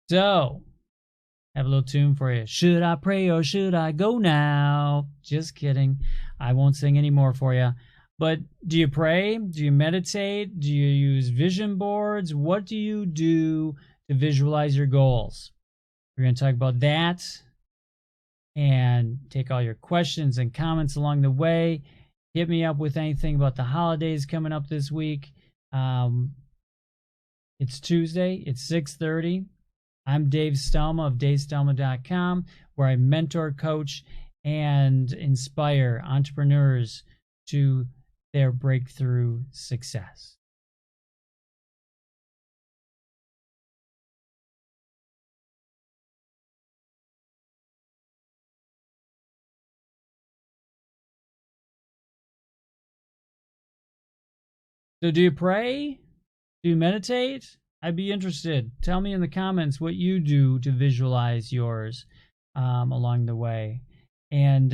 So, have a little tune for you. Should I pray or should I go now? Just kidding. I won't sing any more for you. But do you pray? Do you meditate? Do you use vision boards? What do you do to visualize your goals? We're going to talk about that and take all your questions and comments along the way. Hit me up with anything about the holidays coming up this week. It's Tuesday. It's 6:30. I'm Dave Stelma of davestelma.com, where I mentor, coach, and inspire entrepreneurs to their breakthrough success. So do you pray? Do you meditate? I'd be interested. Tell me in the comments what you do to visualize yours along the way. And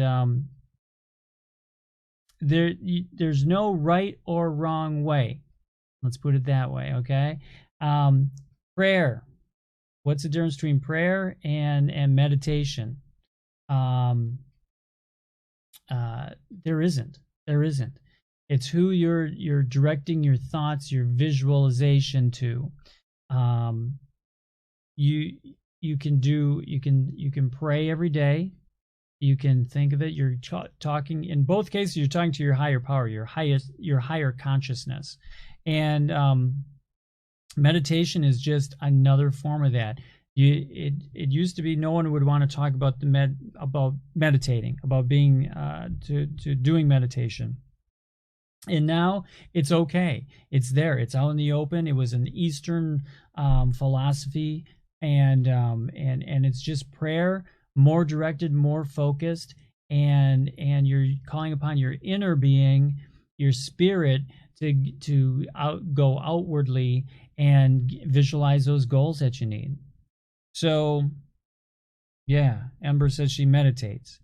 there's no right or wrong way. Let's put it that way, okay? Prayer. What's the difference between prayer and meditation? There isn't. There isn't. It's who you're directing your thoughts, your visualization to. You can pray every day. You can think of it. You're talking. In both cases, you're talking to your higher power, your higher consciousness, and meditation is just another form of that. It used to be no one would want to talk about about meditating, about being to doing meditation. And now it's okay. It's there. It's out in the open. It was an Eastern philosophy, and it's just prayer, more directed, more focused, and you're calling upon your inner being, your spirit, to go outwardly and visualize those goals that you need. So, yeah, Ember says she meditates.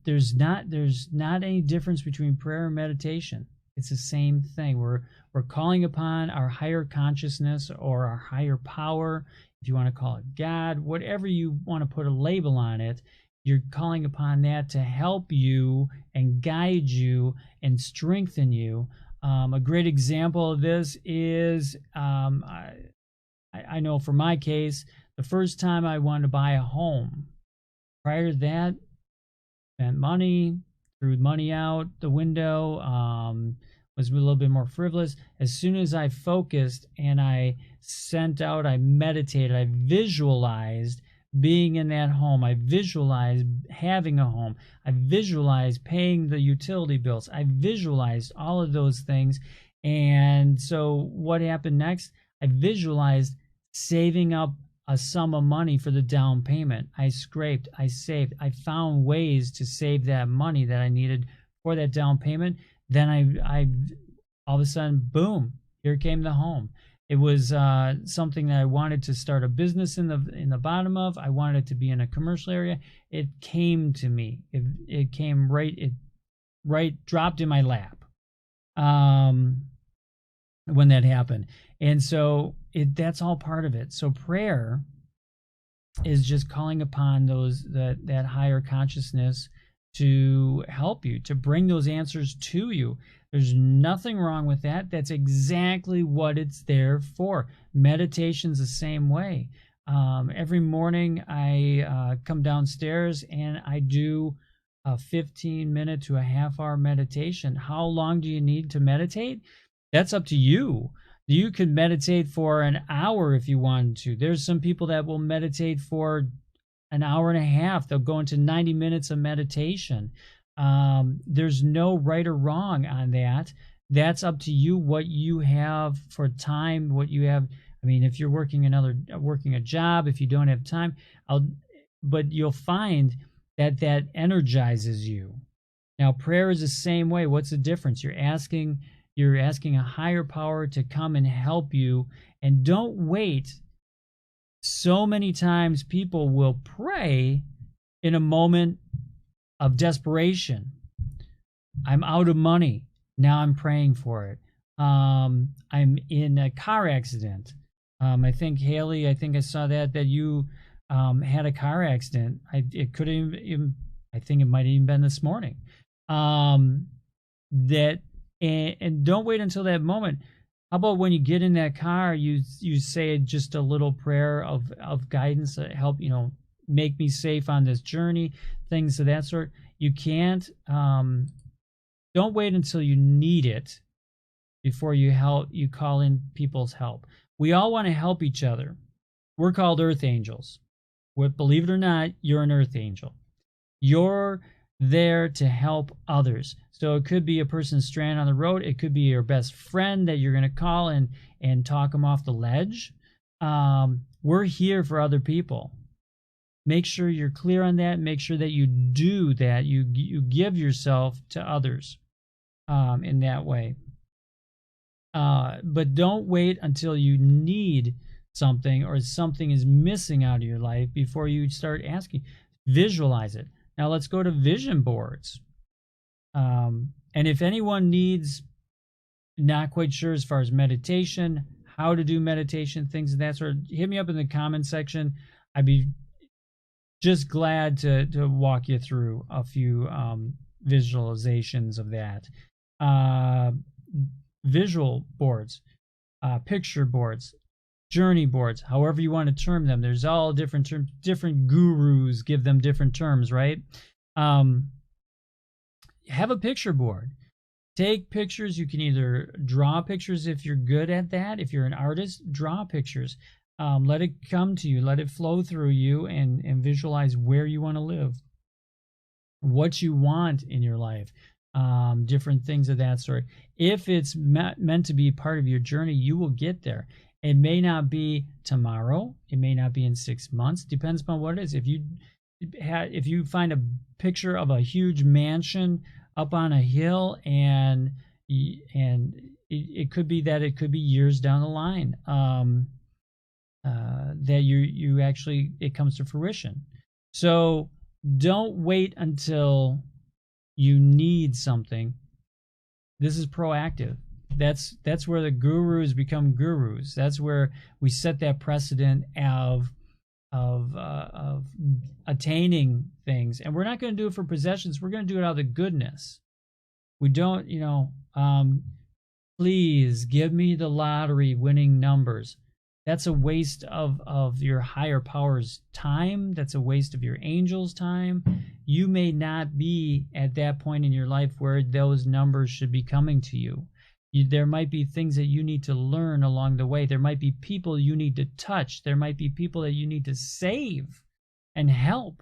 There's not any difference between prayer and meditation. It's the same thing. We're calling upon our higher consciousness or our higher power, if you want to call it God, whatever you want to put a label on it. You're calling upon that to help you and guide you and strengthen you. A great example of this is I know for my case, the first time I wanted to buy a home. Prior to that, spent money, threw money out the window, was a little bit more frivolous. As soon as I focused and I sent out, I meditated, I visualized being in that home. I visualized having a home. I visualized paying the utility bills. I visualized all of those things. And so what happened next? I visualized saving up a sum of money for the down payment. I scraped, I saved, I found ways to save that money that I needed for that down payment. Then I all of a sudden, boom, here came the home. It was something that I wanted to start a business in the bottom of. I wanted it to be in a commercial area. It came to me. It came right dropped in my lap when that happened. And so that's all part of it. So prayer is just calling upon that higher consciousness to help you, to bring those answers to you. There's nothing wrong with that. That's exactly what it's there for. Meditation's the same way. Every morning I come downstairs and I do a 15-minute to a half-hour meditation. How long do you need to meditate? That's up to you. You could meditate for an hour if you wanted to. There's some people that will meditate for an hour and a half. They'll go into 90 minutes of meditation. There's no right or wrong on that. That's up to you, what you have for time, what you have. I mean, if you're working a job, if you don't have time, but you'll find that energizes you. Now, prayer is the same way. What's the difference? You're asking a higher power to come and help you, and don't wait. So many times people will pray in a moment of desperation. I'm out of money. Now I'm praying for it. I'm in a car accident. I think Haley, I think I saw that you had a car accident. It could have even, I think it might have even been this morning. That and don't wait until that moment. How about when you get in that car, you say just a little prayer of guidance that help, make me safe on this journey, things of that sort. You can't don't wait until you need it before you call in people's help. We all want to help each other. We're called earth angels. Believe it or not, you're an earth angel. You're there to help others. So it could be a person stranded on the road. It could be your best friend that you're going to call and talk them off the ledge. We're here for other people. Make sure you're clear on that. Make sure that you do that. You give yourself to others in that way. But don't wait until you need something or something is missing out of your life before you start asking. Visualize it. Now let's go to vision boards. And if anyone needs, not quite sure as far as meditation, how to do meditation, things of that sort, hit me up in the comment section. I'd be just glad to walk you through a few visualizations of that. Visual boards, picture boards, journey boards, however you want to term them. There's all different terms. Different gurus give them different terms, right? Have a picture board. Take pictures. You can either draw pictures if you're good at that. If you're an artist, draw pictures. Let it come to you. Let it flow through you and visualize where you want to live, what you want in your life. Different things of that sort. If it's meant to be part of your journey, you will get there. It may not be tomorrow. It may not be in 6 months. Depends upon what it is. If you find a picture of a huge mansion up on a hill, and it could be that it could be years down the line that you actually it comes to fruition. So don't wait until you need something. This is proactive. That's where the gurus become gurus. That's where we set that precedent of attaining things. And we're not going to do it for possessions. We're going to do it out of the goodness. We don't, please give me the lottery winning numbers. That's a waste of your higher power's time. That's a waste of your angel's time. You may not be at that point in your life where those numbers should be coming to you. There might be things that you need to learn along the way. There might be people you need to touch. There might be people that you need to save and help.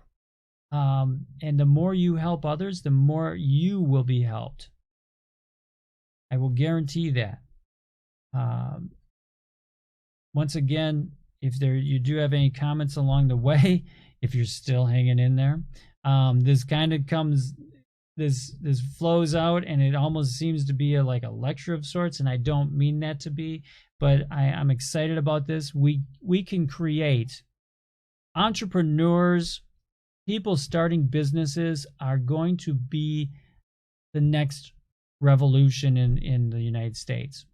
And the more you help others, the more you will be helped. I will guarantee that. Once again, if you do have any comments along the way, if you're still hanging in there, this kind of comes, this flows out, and it almost seems to be like a lecture of sorts, and I don't mean that to be, but I'm excited about this. We can create entrepreneurs, people starting businesses are going to be the next revolution in the United States.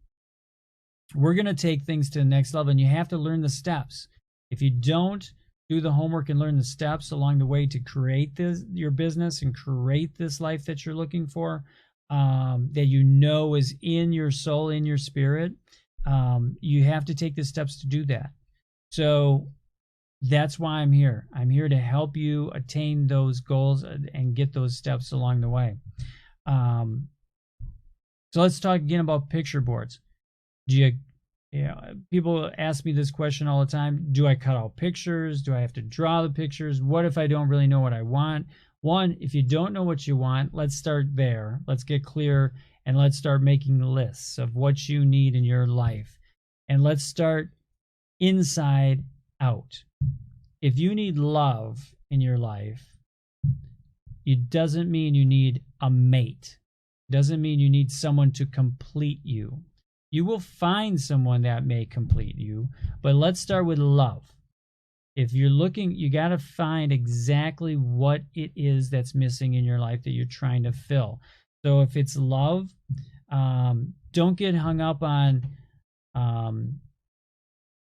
We're going to take things to the next level, and you have to learn the steps. If you don't do the homework and learn the steps along the way to create your business and create this life that you're looking for, that is in your soul, in your spirit, you have to take the steps to do that. So that's why I'm here. I'm here to help you attain those goals and get those steps along the way. So let's talk again about picture boards. People ask me this question all the time. Do I cut out pictures? Do I have to draw the pictures? What if I don't really know what I want? One, if you don't know what you want, let's start there. Let's get clear and let's start making lists of what you need in your life. And let's start inside out. If you need love in your life, it doesn't mean you need a mate. It doesn't mean you need someone to complete you. You will find someone that may complete you, but let's start with love. If you're looking, you got to find exactly what it is that's missing in your life that you're trying to fill. So if it's love, don't get hung up on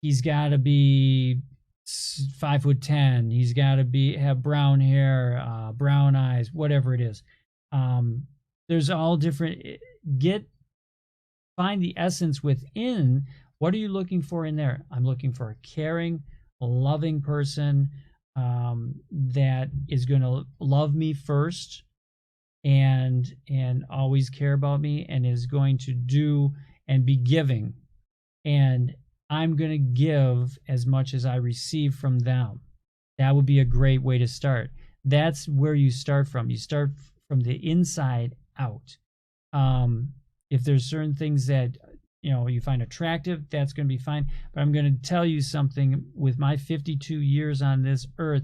he's got to be 5'10". He's got to have brown hair, brown eyes, whatever it is. There's all different. Find the essence within. What are you looking for in there? I'm looking for a caring, loving person that is going to love me first and always care about me, and is going to do and be giving. And I'm going to give as much as I receive from them. That would be a great way to start. That's where you start from. You start from the inside out. If there's certain things that you find attractive, that's going to be fine. But I'm going to tell you something. With my 52 years on this earth,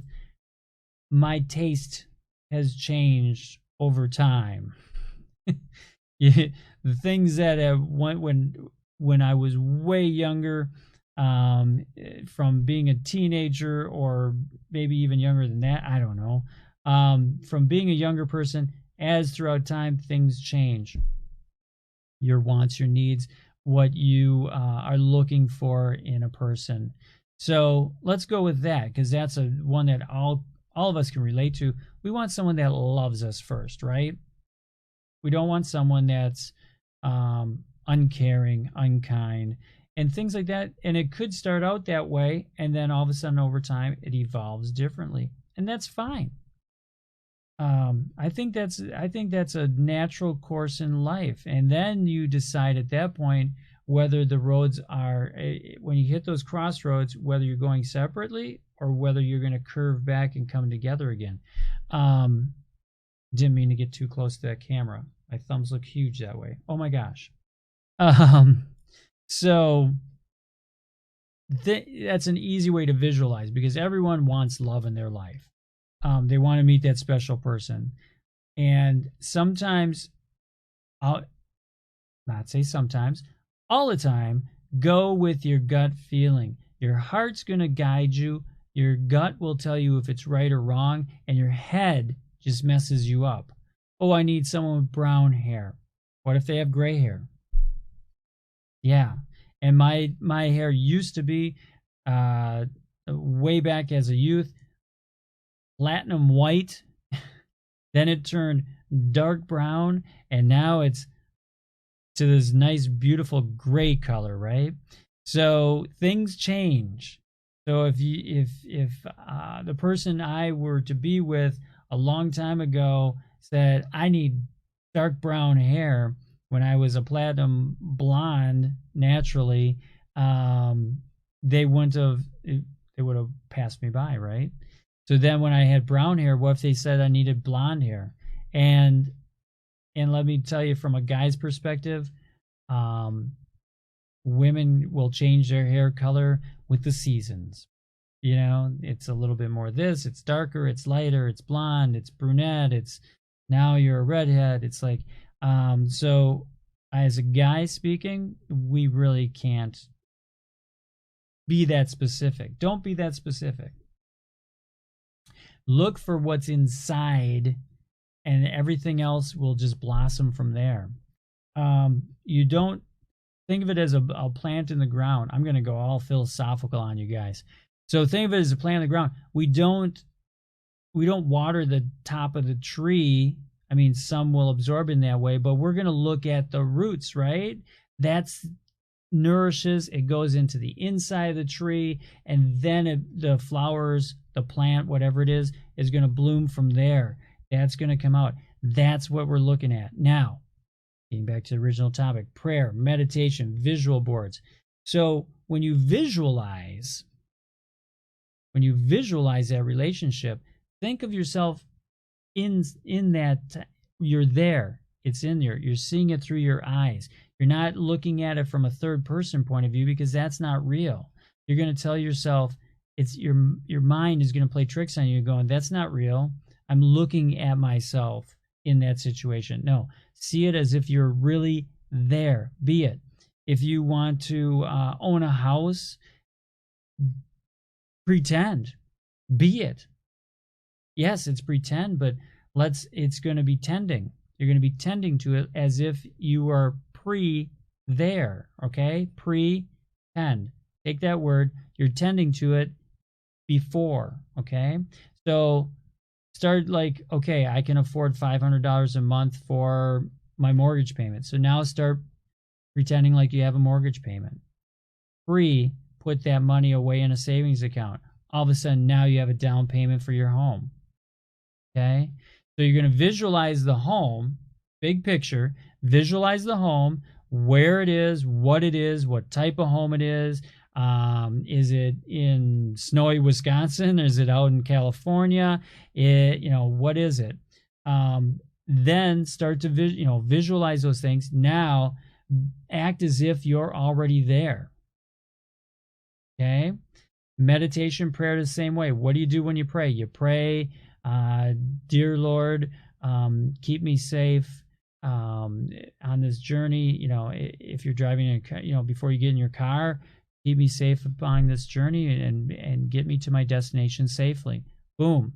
my taste has changed over time. The things that when I was way younger, from being a teenager, or maybe even younger than that, I don't know. From being a younger person, as throughout time, things change. Your wants, your needs, what you are looking for in a person. So let's go with that, because that's one that all of us can relate to. We want someone that loves us first, right? We don't want someone that's uncaring, unkind, and things like that. And it could start out that way, and then all of a sudden over time it evolves differently, and that's fine. I think that's a natural course in life. And then you decide at that point whether the roads are, when you hit those crossroads, whether you're going separately or whether you're going to curve back and come together again. Didn't mean to get too close to that camera. My thumbs look huge that way. Oh my gosh. So that's an easy way to visualize, because everyone wants love in their life. They want to meet that special person. And sometimes, all the time, go with your gut feeling. Your heart's going to guide you. Your gut will tell you if it's right or wrong, and your head just messes you up. Oh, I need someone with brown hair. What if they have gray hair? Yeah. And my hair used to be, way back as a youth, platinum white. Then it turned dark brown, and now it's to this nice, beautiful gray color, right? So things change. So if the person I were to be with a long time ago said, I need dark brown hair, when I was a platinum blonde naturally, they would have passed me by, right? So then when I had brown hair, what if they said I needed blonde hair? And let me tell you, from a guy's perspective, women will change their hair color with the seasons. It's a little bit more this, it's darker, it's lighter, it's blonde, it's brunette, it's now you're a redhead. It's like, so as a guy speaking, we really can't be that specific. Don't be that specific. Look for what's inside, and everything else will just blossom from there. You don't think of it as a plant in the ground. I'm going to go all philosophical on you guys. So think of it as a plant in the ground. We don't water the top of the tree. I mean, some will absorb in that way, but we're going to look at the roots, right? That's nourishes, it goes into the inside of the tree, and then the flowers, the plant, whatever it is going to bloom from there. That's going to come out. That's what we're looking at. Now, getting back to the original topic, prayer, meditation, visual boards. So when you visualize that relationship, think of yourself in that. You're there. It's in there. You're seeing it through your eyes. You're not looking at it from a third person point of view, because that's not real. You're going to tell yourself, it's your mind is going to play tricks on you, going, that's not real. I'm looking at myself in that situation. No, see it as if you're really there. Be it. If you want to own a house, pretend. Be it. Yes, it's pretend, but it's going to be tending. You're going to be tending to it as if you are there, okay? Pretend. Take that word. You're tending to it before, okay? So start like, okay, I can afford $500 a month for my mortgage payment. So now start pretending like you have a mortgage payment. 3, put that money away in a savings account. All of a sudden, now you have a down payment for your home. Okay? So you're going to visualize the home, big picture, visualize the home, where it is, what type of home it is. Is it in snowy Wisconsin? Is it out in California? What is it? Then start to visualize those things. Now act as if you're already there. Okay? Meditation, prayer the same way. What do you do when you pray? You pray, dear Lord, keep me safe on this journey. If you're driving a car, before you get in your car, keep me safe upon this journey and get me to my destination safely. Boom.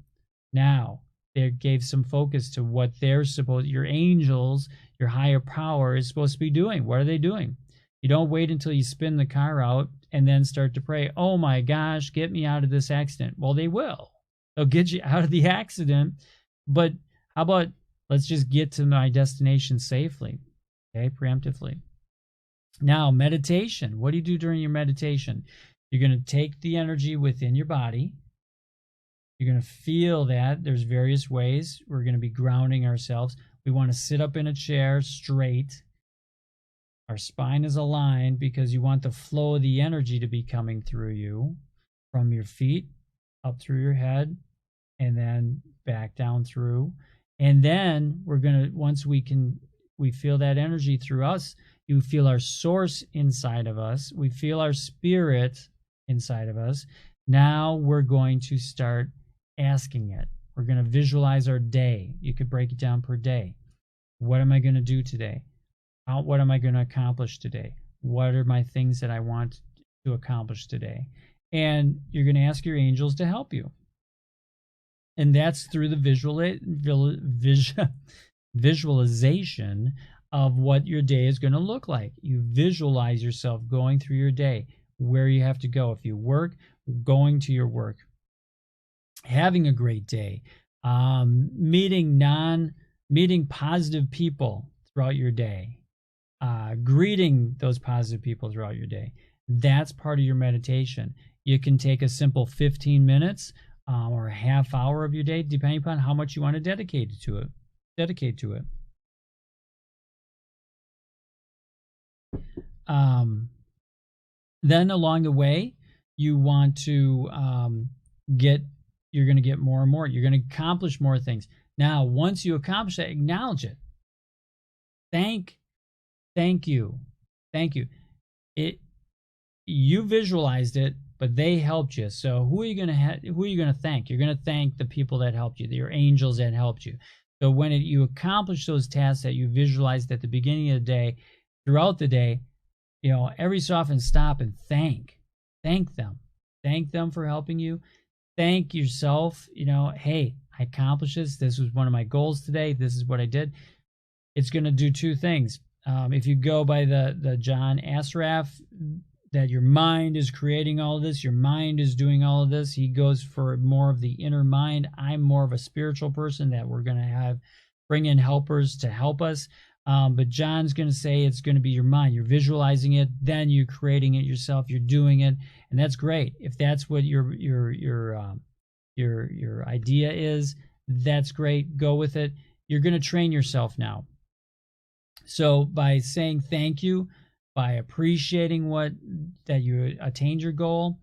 Now, they gave some focus to what your angels, your higher power is supposed to be doing. What are they doing? You don't wait until you spin the car out and then start to pray, oh my gosh, get me out of this accident. Well, they will. They'll get you out of the accident. But how about let's just get to my destination safely, okay, preemptively. Now, meditation. What do you do during your meditation? You're going to take the energy within your body. You're going to feel that. There's various ways. We're going to be grounding ourselves. We want to sit up in a chair straight. Our spine is aligned because you want the flow of the energy to be coming through you from your feet up through your head and then back down through. And then we're going to, once we feel that energy through us, you feel our source inside of us. We feel our spirit inside of us. Now we're going to start asking it. We're going to visualize our day. You could break it down per day. What am I going to do today? What am I going to accomplish today? What are my things that I want to accomplish today? And you're going to ask your angels to help you. And that's through the visualization of what your day is going to look like. You visualize yourself going through your day, where you have to go. If you work, going to your work, having a great day, meeting positive people throughout your day, greeting those positive people throughout your day. That's part of your meditation. You can take a simple 15 minutes or a half hour of your day, depending upon how much you want to dedicate to it. Then along the way, you want to you're going to get more and more. You're going to accomplish more things. Now, once you accomplish that, acknowledge it. Thank you. You visualized it, but they helped you. So who are you going to thank? You're going to thank the people that helped you, your angels that helped you. So when you accomplish those tasks that you visualized at the beginning of the day, throughout the day, every so often stop and thank them. Thank them for helping you. Thank yourself. Hey, I accomplished this. This was one of my goals today. This is what I did. It's going to do two things. If you go by the John Assaraf, that your mind is creating all of this, your mind is doing all of this. He goes for more of the inner mind. I'm more of a spiritual person that we're going to bring in helpers to help us. But John's going to say it's going to be your mind. You're visualizing it, then you're creating it yourself. You're doing it, and that's great. If that's what your idea is, that's great. Go with it. You're going to train yourself now. So by saying thank you, by appreciating that you attained your goal,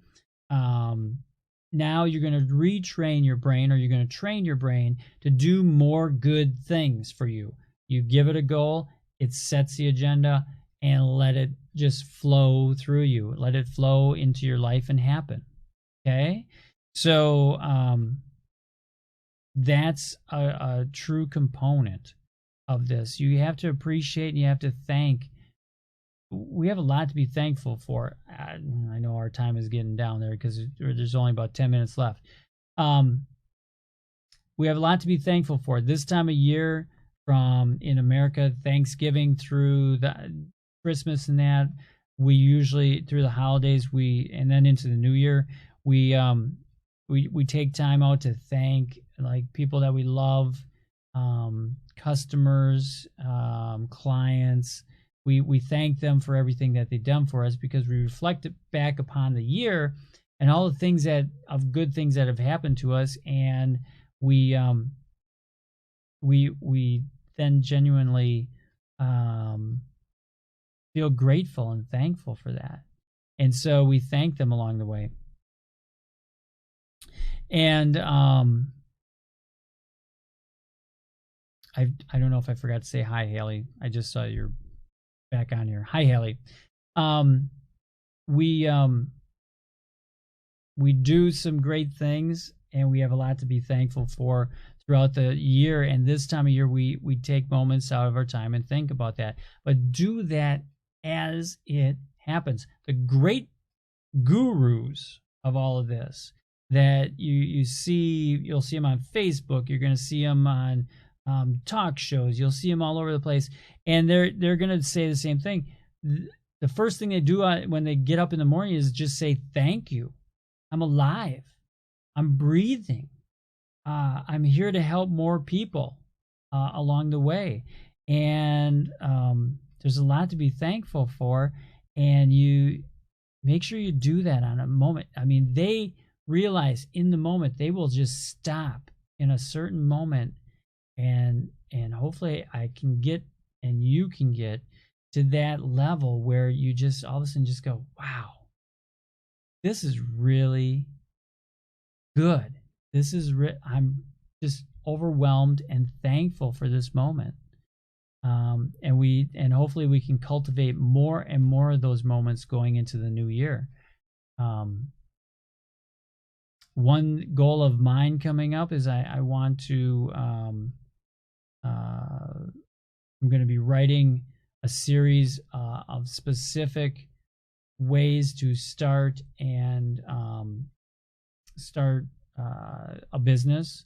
now you're going to retrain your brain, or you're going to train your brain to do more good things for you. You give it a goal, it sets the agenda, and let it just flow through you. Let it flow into your life and happen. Okay? So that's a true component of this. You have to appreciate and you have to thank. We have a lot to be thankful for. I know our time is getting down there because there's only about 10 minutes left. We have a lot to be thankful for. This time of year, from in America, Thanksgiving through the Christmas and that, we usually through the holidays and then into the new year we take time out to thank like people that we love, customers, clients. We thank them for everything that they've done for us because we reflect it back upon the year and all the things of good things that have happened to us, and we then genuinely feel grateful and thankful for that, and so we thank them along the way. And I don't know if I forgot to say hi, Haley. I just saw you're back on here. Hi, Haley. We do some great things, and we have a lot to be thankful for throughout the year. And this time of year, we take moments out of our time and think about that. But do that as it happens. The great gurus of all of this that you'll see them on Facebook. You're going to see them on talk shows. You'll see them all over the place, and they're going to say the same thing. The first thing they do when they get up in the morning is just say, thank you. I'm alive. I'm breathing. I'm here to help more people along the way. And there's a lot to be thankful for, and you make sure you do that on a moment. I mean, they realize in the moment they will just stop in a certain moment, and hopefully I can get and you can get to that level where you just all of a sudden just go, wow, this is really good. I'm just overwhelmed and thankful for this moment. And hopefully we can cultivate more and more of those moments going into the new year. One goal of mine coming up is I want to I'm going to be writing a series of specific ways to start a business,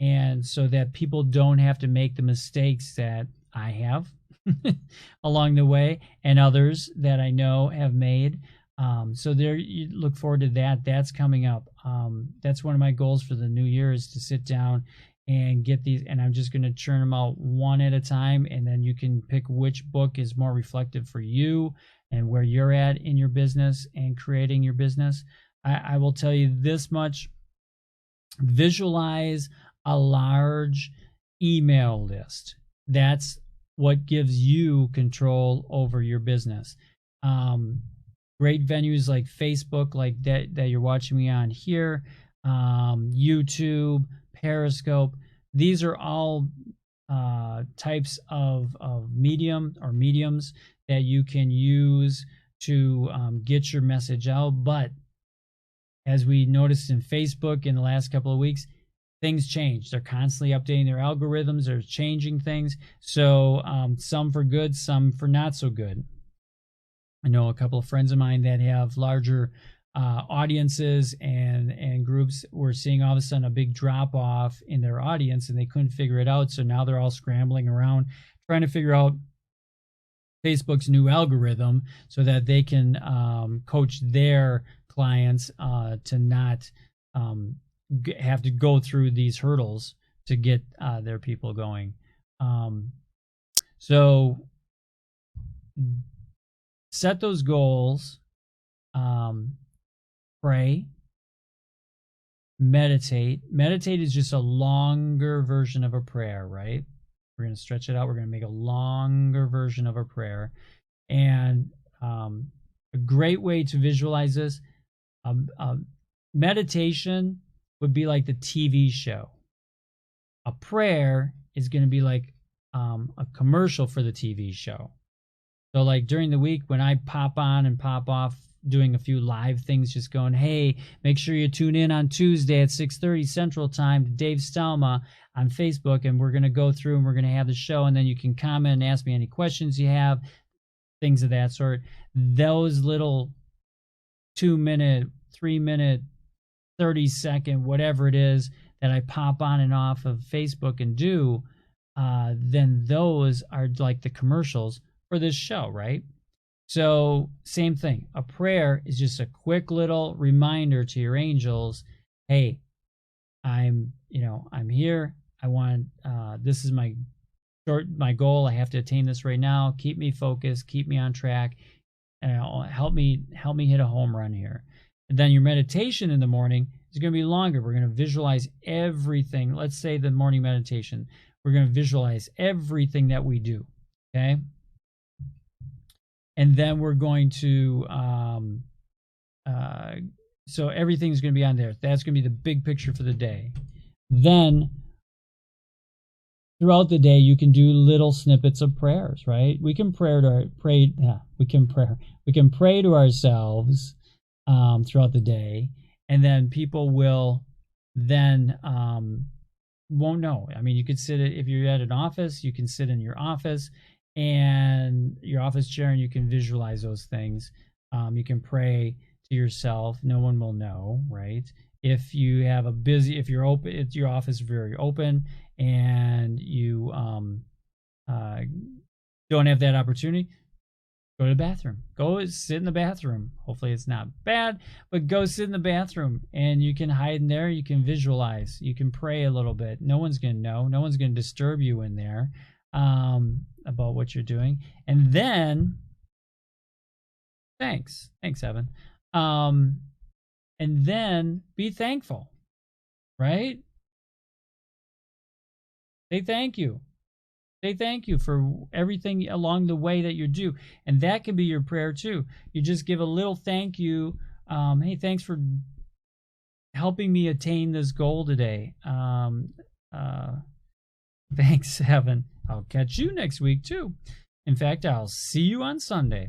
and so that people don't have to make the mistakes that I have along the way and others that I know have made. So there, you look forward to that. That's coming up. That's one of my goals for the new year, is to sit down and get these, and I'm just going to churn them out one at a time, and then you can pick which book is more reflective for you and where you're at in your business and creating your business. I will tell you this much: visualize a large email list. That's what gives you control over your business. Great venues like Facebook, like that you're watching me on here, YouTube, Periscope. These are all types of mediums that you can use to get your message out. But as we noticed in Facebook in the last couple of weeks, things change. They're constantly updating their algorithms. They're changing things. So some for good, some for not so good. I know a couple of friends of mine that have larger audiences and groups were seeing all of a sudden a big drop off in their audience, and they couldn't figure it out. So now they're all scrambling around trying to figure out Facebook's new algorithm so that they can coach their clients to not have to go through these hurdles to get their people going. So set those goals, pray, meditate. Meditate is just a longer version of a prayer, right? We're going to stretch it out. We're going to make a longer version of a prayer. And a great way to visualize this, meditation would be like the TV show. A prayer is going to be like a commercial for the TV show. So like during the week when I pop on and pop off doing a few live things, just going, hey, make sure you tune in on Tuesday at 6:30 Central Time to Dave Stelma on Facebook, and we're going to go through and we're going to have the show, and then you can comment and ask me any questions you have, things of that sort. Those little 2-minute, 3-minute, 30-second, whatever it is that I pop on and off of Facebook and do, then those are like the commercials for this show, right? So same thing. A prayer is just a quick little reminder to your angels, hey, I'm here. I want, this is my goal. I have to attain this right now. Keep me focused, keep me on track, and help me hit a home run here. And then your meditation in the morning is going to be longer. We're going to visualize everything. Let's say the morning meditation. We're going to visualize everything that we do. Okay. And then we're going to, so everything's going to be on there. That's going to be the big picture for the day. Then throughout the day, you can do little snippets of prayers, right? We can pray to ourselves throughout the day, and then people will then won't know. I mean, you could sit if you're at an office, you can sit in your office and your office chair, and you can visualize those things. You can pray to yourself. No one will know, right? If you have if you're open, if your office is very open, and you don't have that opportunity, go to the bathroom. Go sit in the bathroom. Hopefully it's not bad, but go sit in the bathroom, and you can hide in there. You can visualize. You can pray a little bit. No one's going to know. No one's going to disturb you in there about what you're doing. And then, thanks, Evan. And then be thankful, right? Say thank you. Say thank you for everything along the way that you do. And that can be your prayer too. You just give a little thank you. Hey, thanks for helping me attain this goal today. Thanks, Evan. I'll catch you next week too. In fact, I'll see you on Sunday.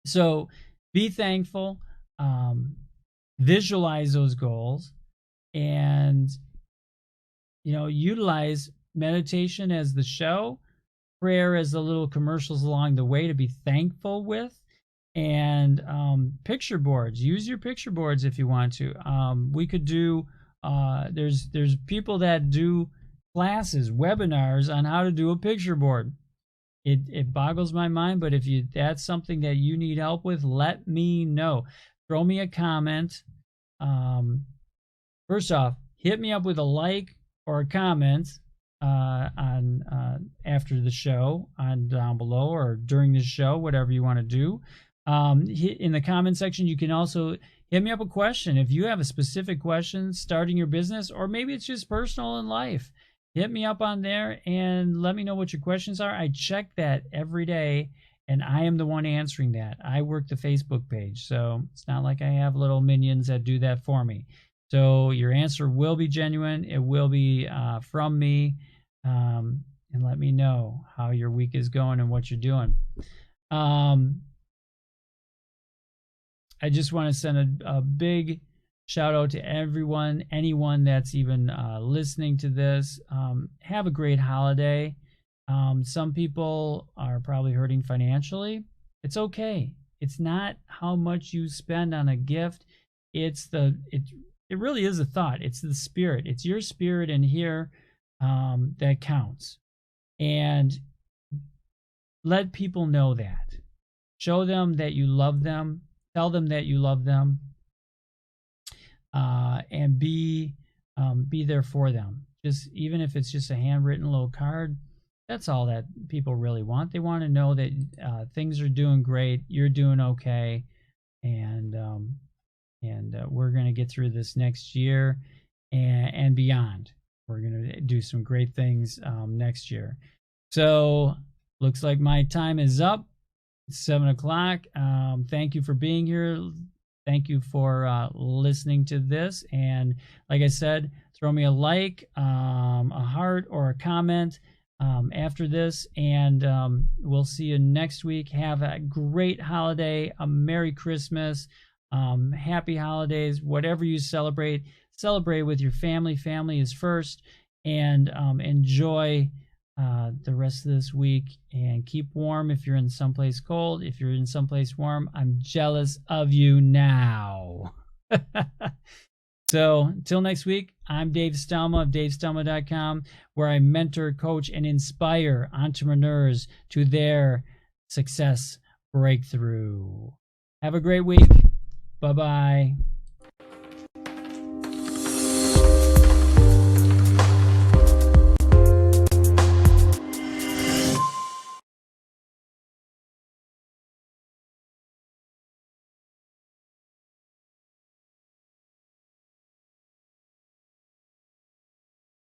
So be thankful, visualize those goals, and utilize meditation as the show, prayer as the little commercials along the way to be thankful with, and picture boards. Use your picture boards if you want to. We could do. There's people that do classes, webinars on how to do a picture board. It boggles my mind, but if that's something that you need help with, let me know. Throw me a comment. First off, hit me up with a like or a comment on after the show, on down below, or during the show, whatever you want to do. In the comment section, you can also hit me up a question. If you have a specific question starting your business, or maybe it's just personal in life, hit me up on there and let me know what your questions are. I check that every day, and I am the one answering that. I work the Facebook page, so it's not like I have little minions that do that for me. So your answer will be genuine. It will be from me, and let me know how your week is going and what you're doing. I just want to send a big shout out to anyone that's even listening to this. Have a great holiday. Some people are probably hurting financially. It's okay. It's not how much you spend on a gift. It really is a thought. It's the spirit. It's your spirit in here that counts. And let people know that. Show them that you love them. Tell them that you love them. And be there for them. Just even if it's just a handwritten little card, that's all that people really want. They want to know that things are doing great, you're doing okay, and we're going to get through this next year and beyond. We're going to do some great things next year. So looks like my time is up. It's 7 o'clock. Thank you for being here. Thank you for listening to this. And like I said, throw me a like, a heart, or a comment after this. And we'll see you next week. Have a great holiday, a Merry Christmas, happy holidays, whatever you celebrate with your family. Family is first. And enjoy the rest of this week, and keep warm if you're in someplace cold. If you're in someplace warm, I'm jealous of you now. So until next week, I'm Dave Stelma of DaveStelma.com, where I mentor, coach, and inspire entrepreneurs to their success breakthrough. Have a great week. Bye-bye.